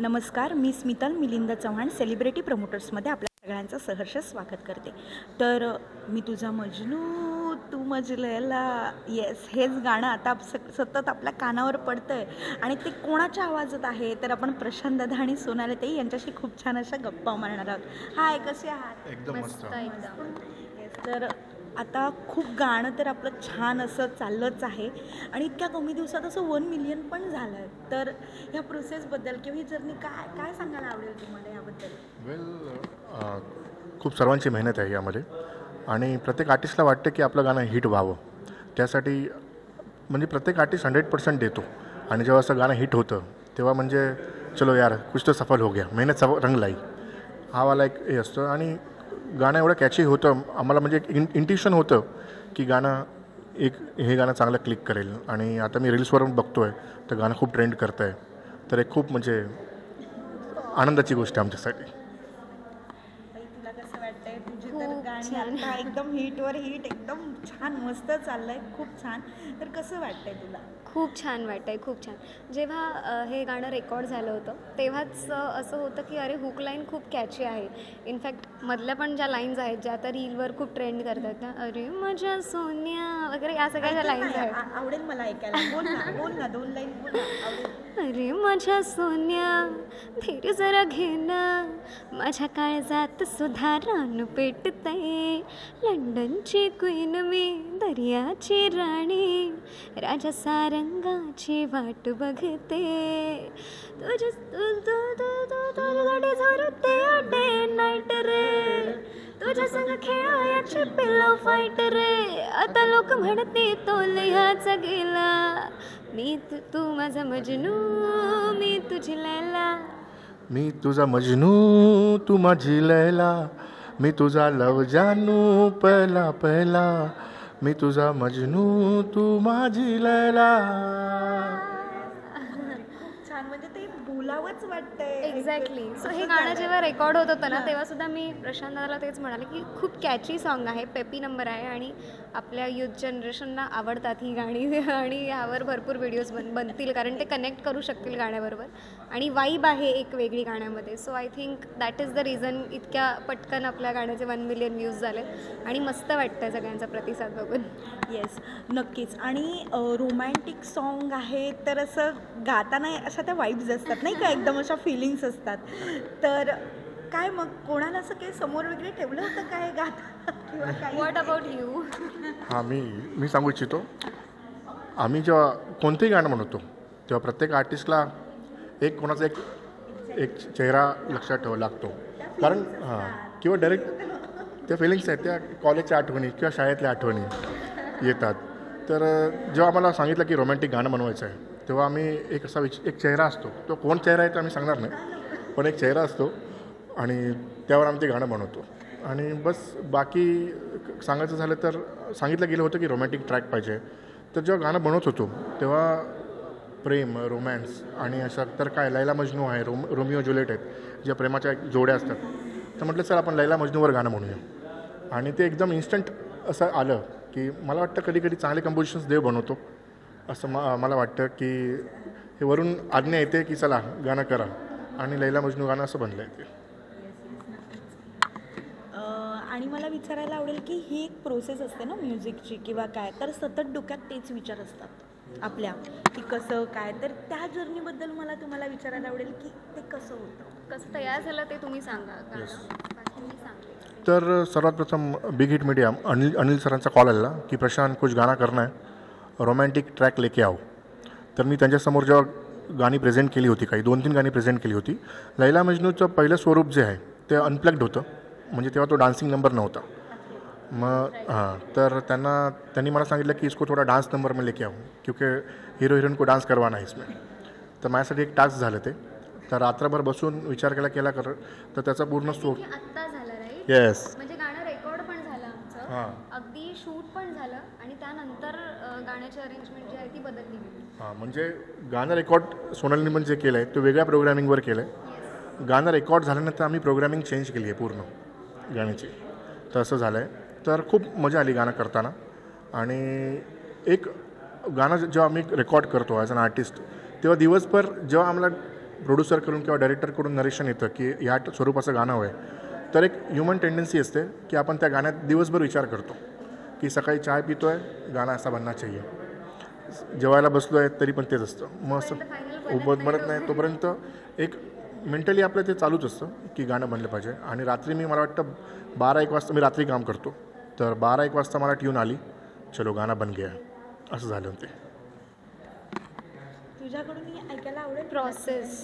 नमस्कार, मी स्मितल मिलिंद चव्हाण सेलिब्रिटी प्रमोटर्समध्ये आपल्या सगळ्यांचं सहर्ष स्वागत करते. तर मी तुझा मजनू तू मजलेला, येस, हेच गाणं आता सतत आपल्या कानावर पडतं आहे. आणि ते कोणाच्या आवाजात आहे तर आपण प्रशांत दादा आणि सोनाली ताई यांच्याशी खूप छान अशा गप्पा मारणार आहोत. हाय, कसे आहात? एकदम मस्त. येस. तर आता खूप गाणं तर आपलं छान असं चाललंच आहे आणि इतक्या कमी दिवसात असं 1 मिलियन पण झालं आहे. तर ह्या प्रोसेसबद्दल किंवा ही जर्नी काय काय सांगायला आवडेल तुम्हाला याबद्दल? खूप सर्वांची मेहनत आहे यामध्ये आणि प्रत्येक आर्टिस्टला वाटतं की आपलं गाणं हिट व्हावं. त्यासाठी म्हणजे प्रत्येक आर्टिस्ट 100% देतो आणि जेव्हा असं गाणं हिट होतं तेव्हा म्हणजे चलो यार कुछ तो सफल हो गया, मेहनत रंग लाई, हा वाला एक हे असतं. आणि गाणं एवढं कॅची होतं आम्हाला, म्हणजे एक इंट्युशन होतं की गाणं हे गाणं चांगलं क्लिक करेल. आणि आता मी रील्सवरून बघतो आहे तर गाणं खूप ट्रेंड करतं आहे. तर एक खूप म्हणजे आनंदाची गोष्ट आहे आमच्यासाठी. तुला कसं वाटतंय? तुझी तर गाणी आता एकदम हिटवर हिट, एकदम छान मस्त चाललंय, खूप छान. तर कसं वाटतंय तुला? खूप छान वाटतं आहे, खूप छान. जेव्हा हे गाणं रेकॉर्ड झालं होतं तेव्हाच असं होतं की अरे हुक लाईन खूप कॅची आहे. इनफॅक्ट मधल्या पण ज्या लाईन्स आहेत ज्या आता रीलवर खूप ट्रेंड करतात ना, अरे माझ्या सोन्या वगैरे, या सगळ्या ज्या लाईन्स आहेत. आवडेल मला ऐकायला. बोल ना 2 लाईन बोल ना, आवडेल. अरे माझ्या सोन्या धीर जरा घेना, माझ्या काळजात सुद्धा रान पेटतंय, लंडनची क्वीन मी, दर्याची राणी, राजा सारंगाची वाट बघते, तुझ्यासाठी झोरते डे नाईट रे, तुझ्या संग खेळायची पिलो फाईट रे, आता लोक म्हणते तो लिहाचा गेला, तू माझा मजनू, मी तुझी लैला. मी तुझा मजनू तू माझी लैला, मी तुझा लव जानू पहिला पहिला, मी तुझा मजनू तू माझी लैला. छान, म्हणजे ते बोलावंच वाटतंय. एक्झॅक्टली. सो हे गाणं जेव्हा रेकॉर्ड होत होतं ना तेव्हा सुद्धा मी प्रशांत दादाला तेच म्हणाले की खूप कॅची सॉन्ग आहे, पेपी नंबर आहे आणि आपल्या युथ जनरेशनला आवडतात ही गाणी आणि यावर भरपूर व्हिडिओज बनतील कारण ते कनेक्ट करू शकतील गाण्याबरोबर आणि वाईब आहे एक वेगळी गाण्यामध्ये. So I think that is the reason इतक्या पटकन आपल्या गाण्याचे 1 मिलियन व्ह्यूज झाले आणि मस्त वाटतं सगळ्यांचा प्रतिसाद बघून. येस, नक्कीच. आणि रोमॅन्टिक सॉन्ग आहे तर असं गाताना अशा त्या वाईब्स असतात नाही का, एकदम अशा फिलिंग्स असतात. तर काय मग कोणाला असं काही समोर वगैरे ठेवलं होतं काय गाता किंवा काय? What about you? हां, मी सांगू इच्छितो, आम्ही जेव्हा कोणतंही गाणं म्हणतो तेव्हा प्रत्येक आर्टिस्टला कोणाचा एक चेहरा लक्षात ठेवावा लागतो. कारण किंवा डायरेक्ट त्या फिलिंग्स आहेत त्या कॉलेजच्या आठवणी किंवा शाळेतल्या आठवणी येतात. तर जेव्हा आम्हाला सांगितलं की रोमॅन्टिक गाणं बनवायचं आहे तेव्हा आम्ही एक चेहरा असतो, तो कोण चेहरा आहे तर आम्ही सांगणार नाही, पण एक चेहरा असतो आणि त्यावर आम्ही ते गाणं बनवतो. आणि बस बाकी सांगायचं झालं तर सांगितलं गेलं होतं की रोमॅन्टिक ट्रॅक पाहिजे. तर जेव्हा गाणं बनवत होतो तेव्हा प्रेम, रोमॅन्स आणि अशा तर काय लैला मजनू आहे, रोमिओ ज्युलिएट आहेत ज्या प्रेमाच्या जोड्या असतात. तर म्हटलं सर आपण लैला मजनूवर गाणं म्हणूया आणि ते एकदम इन्स्टंट असं आलं की मला वाटतं कधी कधी चांगले कंपोजिशन्स देव बनवतो असं मला वाटतं की हे वरून आज्ञा येते की चला गाणं करा आणि लैला मजनू गाणं असं बनलं आहे ते. आणि मला विचारायला आवडेल की ही एक प्रोसेस असते ना म्युझिकची किंवा काय, तर सतत डोक्यात तेच विचार असतात आपल्या की कसं काय, तर त्या जर्नीबद्दल तुम्हाला विचारायला आवडेल की ते कसं होतं, कसं तयार झालं ते तुम्ही सांगा गाणं, बाकी मी सांगते. तर सर्वात प्रथम बिग हिट मीडिया अनिल सरांचा कॉल आला की प्रशांत कुछ गाना करना है, रोमॅन्टिक ट्रॅक लेके आओ. तर मी त्यांच्यासमोर जेव्हा गाणी प्रेझेंट केली होती, काही 2-3 गाणी प्रेझेंट केली होती. लैला मजनूचं पहिलं स्वरूप जे आहे ते अनप्लग्ड होतं, म्हणजे तेव्हा तो डान्सिंग नंबर नव्हता. मग तर त्यांनी मला सांगितलं की इसको थोडा डान्स नंबर में लेके आओ क्योंकि हीरो हिरोइन को डान्स करवाना है इसमें. तर माझ्यासाठी एक टास्क झालं ते. तर रात्रभर बसून विचार केला तर त्याचा पूर्ण स्टोरी आत्ता झालं राईट. येस, म्हणजे गाणं रेकॉर्ड पण झालं आमचं, अगदी शूट पण झालं आणि त्यानंतर गाण्याची अरेंजमेंट जी आहे ती बदलली गेली. म्हणजे गाणं रेकॉर्ड सोनालीने पण जे केलं आहे ते वेगळ्या प्रोग्रॅमिंगवर केलं आहे. गाणं रेकॉर्ड झाल्यानंतर आम्ही प्रोग्रॅमिंग चेंज केली आहे पूर्ण गाण्याची. तर असं झालं आहे. तर खूप मजा आली गाणं करताना. आणि एक गाणं जेव्हा आम्ही रेकॉर्ड करतो ॲज अन आर्टिस्ट तेव्हा दिवसभर जेव्हा आम्हाला प्रोड्युसरकडून किंवा डायरेक्टरकडून नरेशन येतं की ह्या स्वरूपाचं गाणं हवं आहे, तर एक ह्युमन टेंडन्सी असते की आपण त्या गाण्यात दिवसभर विचार करतो की सकाळी चाय पितो आहे, गाणं असा बनना चाहिए, जेवायला बसलो आहे तरी पण तेच असतं. मग असं बनत नाही तोपर्यंत एक मेंटली आपलं ते चालूच असतं की गाणं बनलं पाहिजे. आणि रात्री मला वाटतं 12-1 वाजता, मी रात्री काम करतो, तर 12-1 वाजता मला ट्यून आली, चलो गाणं बन गया, असं झालं ते. तुझ्याकडून ऐकायला आवडेल प्रोसेस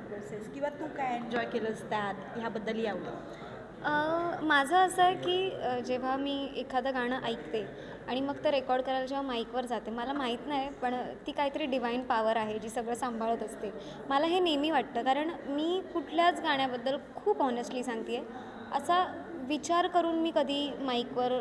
प्रोसेस किंवा तू काय एन्जॉय केलंस त्यात, ह्याबद्दलही आवडेल. माझं असं आहे की जेव्हा मी एखादं गाणं ऐकते आणि मग ते रेकॉर्ड करायला जेव्हा माईकवर जाते, मला माहीत नाही पण ती काहीतरी डिवाईन पॉवर आहे जी सगळं सांभाळत असते. मला हे नेहमी वाटतं, कारण मी कुठल्याच गाण्याबद्दल खूप ऑनेस्टली सांगते आहे, असा विचार करून मी कधी माईकवर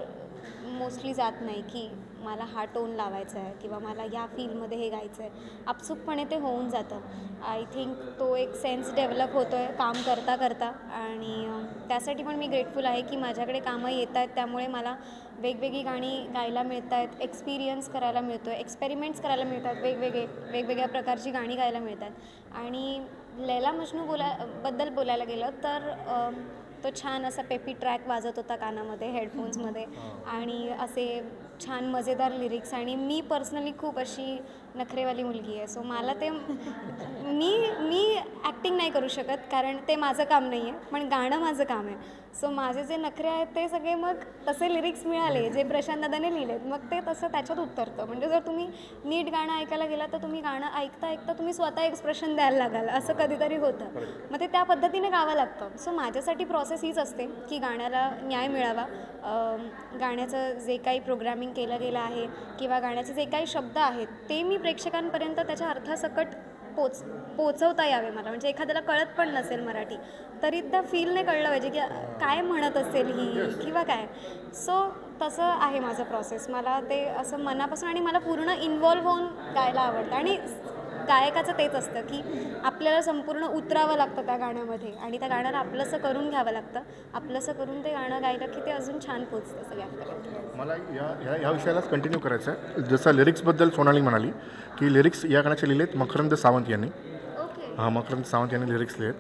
मोस्टली जात नाही की मला हा टोन लावायचा आहे किंवा मला या फील्डमध्ये हे गायचं आहे. आपसुकपणे ते होऊन जातं. आय थिंक तो एक सेन्स डेव्हलप होतो आहे काम करता करता, आणि त्यासाठी पण मी ग्रेटफुल आहे की माझ्याकडे कामं येत आहेत, त्यामुळे मला वेगवेगळी गाणी गायला मिळत आहेत, एक्सपिरियन्स करायला मिळतो आहे, एक्सपेरिमेंट्स करायला मिळतात, वेगवेगळ्या प्रकारची गाणी गायला मिळतात. आणि लैला मजनू बद्दल बोलायला गेलं तर तो छान असा पेपी ट्रॅक वाजत होता कानामध्ये, हेडफोन्समध्ये, आणि असे छान मजेदार लिरिक्स. आणि मी पर्सनली खूप अशी नखरेवाली मुलगी आहे, सो मला ते मी ॲक्टिंग नाही करू शकत कारण ते माझं काम नाही आहे, पण गाणं माझं काम आहे. सो माझे जे नखरे आहेत ते सगळे मग तसे लिरिक्स मिळाले जे प्रशांत दादाने लिहिलेत, मग ते तसं त्याच्यात उतरतं. म्हणजे जर तुम्ही नीट गाणं ऐकायला गेला तर तुम्ही गाणं ऐकता ऐकता तुम्ही स्वतः एक्सप्रेशन द्यायला लागाल, असं कधीतरी होतं. मग ते त्या पद्धतीने गावं लागतं. सो माझ्यासाठी प्रोसेस हीच असते की गाण्याला न्याय मिळावा, गाण्याचं जे काही प्रोग्रामिंग केलं गेलं आहे किंवा गाण्याचे जे काही शब्द आहेत ते मी प्रेक्षकांपर्यंत त्याच्या अर्थासकट पोचवता यावे मला. म्हणजे एखाद्याला कळत पण नसेल मराठी तरी त्या फीलने कळलं पाहिजे की काय म्हणत असेल ही किंवा काय. सो तसं आहे माझं प्रोसेस. मला ते असं मनापासून आणि मला पूर्ण इन्व्हॉल्व्ह होऊन गायला आवडतं. आणि गायकाचं तेच असतं की आपल्याला संपूर्ण उतरावं लागतं त्या गाण्यामध्ये आणि त्या गाण्याला आपलंसं करून घ्यावं लागतं. आपलंसं करून ते गाणं गायलं की ते अजून छान पोचतं सगळ्यांपर्यंत. मला या विषयालाच कंटिन्यू करायचं आहे. जसं लिरिक्सबद्दल सोनाली म्हणाली की लिरिक्स या गाण्याचे लिहिलेत मकरंद सावंत यांनी. हां, मकरंद सावंत यांनी लिरिक्स लिहिलेत.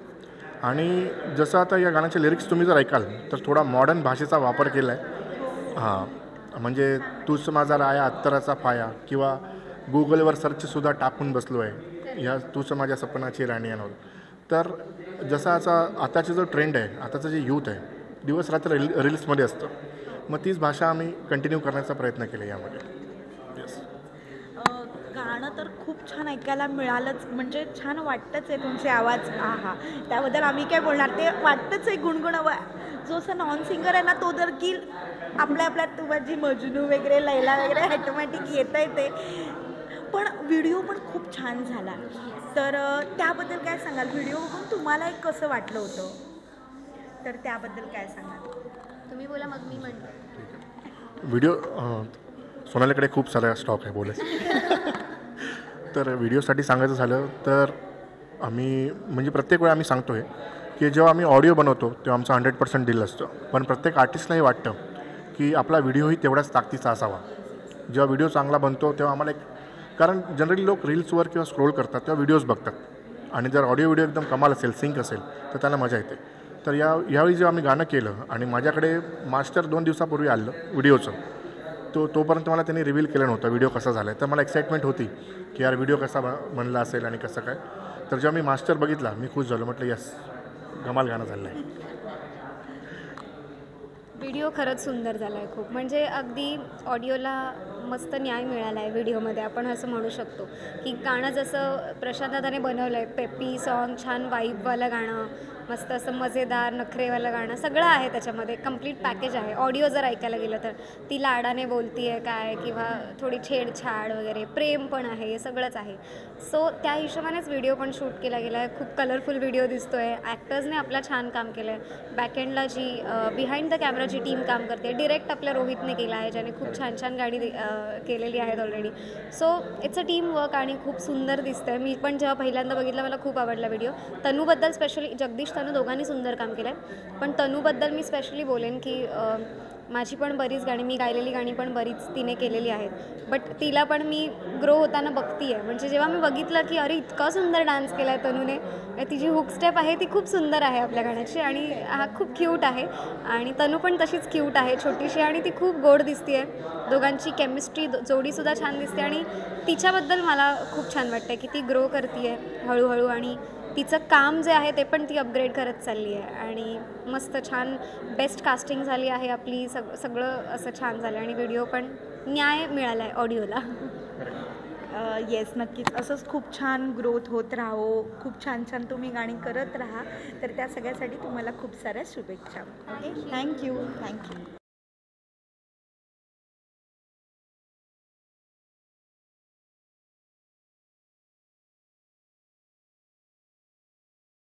आणि जसं आता या गाण्याचे लिरिक्स तुम्ही जर ऐकाल तर थोडा मॉडर्न भाषेचा वापर केला आहे. हां, म्हणजे तूच माझा राया अत्तराचा पाया, किंवा गुगलवर सर्चसुद्धा टाकून बसलो आहे ह्या तूच माझ्या सपनाची राणी यांवर. तर जसा आताचा जो ट्रेंड आहे, आताचं जे यूथ आहे, दिवस रात्र रील्समध्ये असतं, मग तीच भाषा आम्ही कंटिन्यू करण्याचा प्रयत्न केला यामध्ये. येस, गाणं तर खूप छान ऐकायला मिळालंच, म्हणजे छान वाटतंच आहे तुमचे आवाज. आहा, त्याबद्दल आम्ही काय बोलणार, ते वाटतंच आहे गुणगुणावं. जो असा नॉन सिंगर आहे ना तो जर की आपल्या तू माझी मजनू वगैरे लैला वगैरे ॲटोमॅटिक येतं आहे ते. पण व्हिडिओ पण खूप छान झाला, तर त्याबद्दल काय सांगाल? व्हिडिओ बघून तुम्हाला एक कसं वाटलं होतं, तर त्याबद्दल काय सांगाल? तुम्ही बोला मग मी म्हणतो. व्हिडिओ सोनालीकडे खूप सारा स्टॉक आहे बोलायचं. तर व्हिडिओसाठी सांगायचं झालं तर आम्ही म्हणजे प्रत्येक वेळा आम्ही सांगतो आहे की जेव्हा आम्ही ऑडिओ बनवतो तेव्हा आमचं 100% डील असतं. पण प्रत्येक आर्टिस्टलाही वाटतं की आपला व्हिडिओही तेवढाच ताकदीचा असावा. जेव्हा व्हिडिओ चांगला बनतो तेव्हा आम्हाला एक, कारण जनरली लोक रील्सवर किंवा स्क्रोल करतात तेव्हा व्हिडिओज बघतात, आणि जर ऑडिओ व्हिडिओ एकदम कमाल असेल, सिंक असेल तर त्यांना मजा येते. तर यावेळी जेव्हा आम्ही गाणं केलं आणि माझ्याकडे मास्टर 2 दिवसापूर्वी आलं व्हिडिओचं, तोपर्यंत मला त्यांनी रिव्हील केलं नव्हतं व्हिडिओ कसा झाला आहे. तर मला एक्साइटमेंट होती की यार व्हिडिओ कसा बनला असेल आणि कसं काय. तर जेव्हा मी मास्टर बघितला मी खुश झालो, म्हटलं यस, कमाल गाणं झालं आहे. व्हिडिओ खरंच सुंदर झाला आहे खूप. म्हणजे अगदी ऑडिओला मस्त न्याय मिळाला आहे व्हिडिओमध्ये, आपण असं म्हणू शकतो की गाणं जसं प्रशांत दादाने बनवलं आहे, पेपी सॉन्ग, छान वाईबवालं गाणं, मस्त असं मजेदार नखरेवालं गाणं, सगळं आहे त्याच्यामध्ये, कंप्लीट पॅकेज आहे. ऑडिओ जर ऐकायला गेलं तर ती लाडाने बोलती आहे काय, किंवा थोडी छेडछाड वगैरे, प्रेम पण आहे, हे सगळंच आहे. सो त्या हिशोबानेच व्हिडिओ पण शूट केला गेला आहे. खूप कलरफुल व्हिडिओ दिसतो आहे. ॲक्टर्सने आपला छान काम केलं आहे. बॅकएंडला जी बिहाइंड द कॅमेराची टीम काम करते, डिरेक्ट आपल्या रोहितने केला आहे, ज्याने खूप छान छान गाणी केलेली आहेत already. So it's a team work आणि खूप सुंदर दिसतं आहे. मी पण जेव्हा पहिल्यांदा बघितला मला खूप आवडला व्हिडिओ. तनूबद्दल स्पेशली, जगदीश तनू दोघांनी सुंदर काम केलं आहे, पण तनूबद्दल मी स्पेशली बोलेन की माझी पण बरीच गाणी, मी गायलेली गाणी पण बरीच तिने केलेली आहेत, बट तिला पण मी ग्रो होताना बघते आहे. म्हणजे जेव्हा मी बघितलं की अरे इतका सुंदर डान्स केला आहे तनूने, तिची हुक स्टेप आहे ती खूप सुंदर आहे आपल्या गाण्याची आणि हा खूप क्यूट आहे आणि तनू पण तशीच क्यूट आहे, छोटीशी, आणि ती खूप गोड दिसते आहे. दोघांची केमिस्ट्री जोडीसुद्धा छान दिसते आणि तिच्याबद्दल मला खूप छान वाटतं की ती ग्रो करते आहे हळूहळू आणि तिचं काम जे आहे ते पण ती अपग्रेड करत चालली आहे आणि मस्त छान बेस्ट कास्टिंग झाली आहे आपली. सगळं असं छान झालं आणि व्हिडिओ पण न्याय मिळाला आहे ऑडिओला. येस, नक्कीच असंच खूप छान ग्रोथ होत राहो, खूप छान छान तुम्ही गाणी करत राहा. तर त्या सगळ्यासाठी तुम्हाला खूप साऱ्या शुभेच्छा. Okay, thank you.